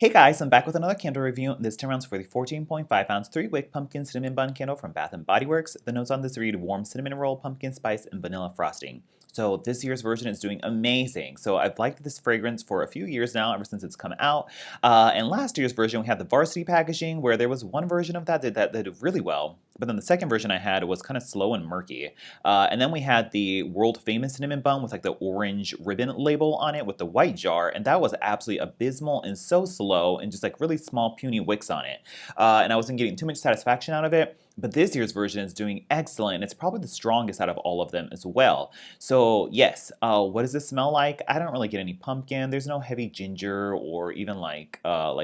Hey guys, I'm back with another candle review. This time around for the 14.5 ounce 3-wick pumpkin cinnamon bun candle from Bath & Body Works. The notes on this read warm cinnamon roll, pumpkin spice, and vanilla frosting. So this year's version is doing amazing. So I've liked this fragrance for a few years now, ever since it's come out. And last year's version, we had the varsity packaging, where there was one version of that that did really well. But then the second version I had was kind of slow and murky. And then we had the world famous cinnamon bun with like the orange ribbon label on it with the white jar, and that was absolutely abysmal and so slow and just like really small puny wicks on it. And I wasn't getting too much satisfaction out of it. But this year's version is doing excellent, and it's probably the strongest out of all of them as well. So yes, what does this smell like? I don't really get any pumpkin. There's no heavy ginger or even like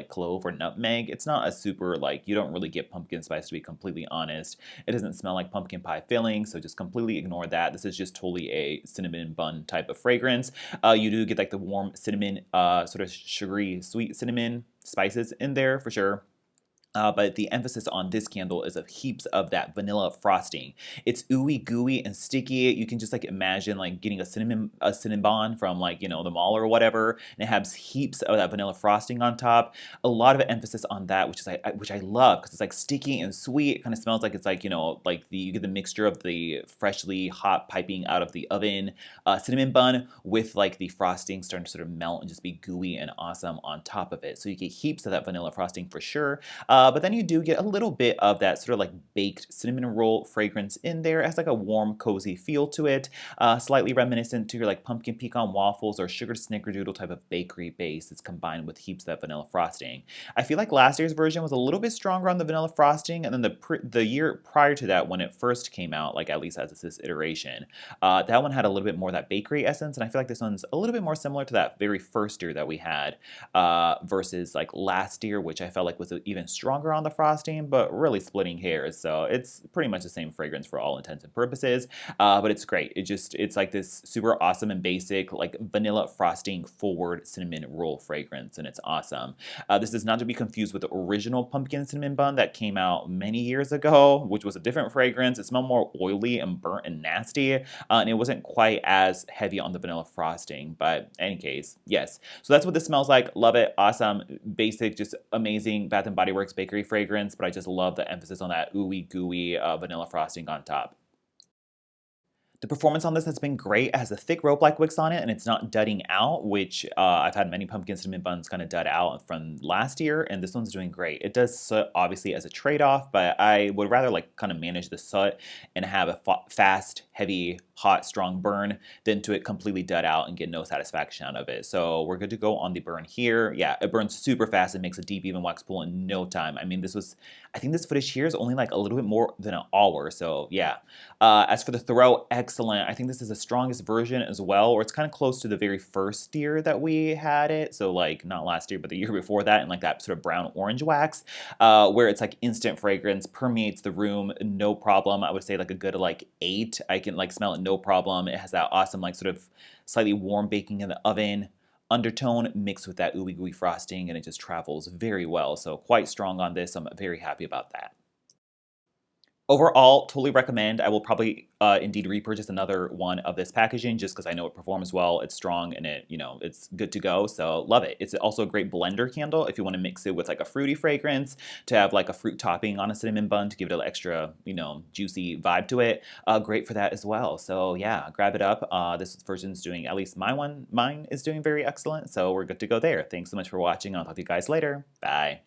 clove or nutmeg. It's not a super like, you don't really get pumpkin spice, to be completely honest. It doesn't smell like pumpkin pie filling, so just completely ignore that. This is just totally a cinnamon bun type of fragrance. You do get like the warm cinnamon, sort of sugary sweet cinnamon spices in there for sure. But the emphasis on this candle is of heaps of that vanilla frosting. It's ooey gooey and sticky. You can just like imagine like getting a cinnamon from like, you know, the mall or whatever, and it has heaps of that vanilla frosting on top. A lot of emphasis on that, which I love, because it's like sticky and sweet. It kind of smells like it's like, you know, like you get the mixture of the freshly hot piping out of the oven cinnamon bun with like the frosting starting to sort of melt and just be gooey and awesome on top of it. So you get heaps of that vanilla frosting for sure. But then you do get a little bit of that sort of like baked cinnamon roll fragrance in there. It has like a warm, cozy feel to it, slightly reminiscent to your like pumpkin pecan waffles or sugar snickerdoodle type of bakery base. It's combined with heaps of that vanilla frosting. I feel like last year's version was a little bit stronger on the vanilla frosting, and then the year prior to that, when it first came out, like at least as this iteration, that one had a little bit more of that bakery essence, and I feel like this one's a little bit more similar to that very first year that we had versus like last year, which I felt like was even stronger on the frosting, but really splitting hairs. So it's pretty much the same fragrance for all intents and purposes, but it's great. It's like this super awesome and basic like vanilla frosting forward cinnamon roll fragrance, and it's awesome. This is not to be confused with the original pumpkin cinnamon bun that came out many years ago, which was a different fragrance. It smelled more oily and burnt and nasty, and it wasn't quite as heavy on the vanilla frosting, but in any case, yes. So that's what this smells like. Love it. Awesome. Basic, just amazing Bath & Body Works bakery fragrance, but I just love the emphasis on that ooey gooey vanilla frosting on top. The performance on this has been great. It has a thick rope-like wicks on it, and it's not dudding out, which I've had many pumpkin cinnamon buns kind of dud out from last year, and this one's doing great. It does soot, obviously, as a trade-off, but I would rather like kind of manage the soot and have a fast, heavy, hot, strong burn than to it completely dud out and get no satisfaction out of it. So we're good to go on the burn here. Yeah, it burns super fast. It makes a deep, even wax pool in no time. I mean, I think this footage here is only like a little bit more than an hour, so yeah. As for the throw, excellent. I think this is the strongest version as well, or it's kind of close to the very first year that we had it. So like not last year, but the year before that, and like that sort of brown orange wax, where it's like instant fragrance, permeates the room, no problem. I would say like a good like 8. I can like smell it no problem. It has that awesome like sort of slightly warm baking in the oven undertone mixed with that ooey gooey frosting, and it just travels very well. So quite strong on this. I'm very happy about that. Overall, totally recommend. I will probably indeed repurchase another one of this packaging just because I know it performs well, it's strong, and it's good to go. So love it. It's also a great blender candle if you want to mix it with like a fruity fragrance to have like a fruit topping on a cinnamon bun to give it an extra, juicy vibe to it. Great for that as well. So yeah, grab it up. This version's doing, at least mine is doing very excellent. So we're good to go there. Thanks so much for watching. I'll talk to you guys later. Bye.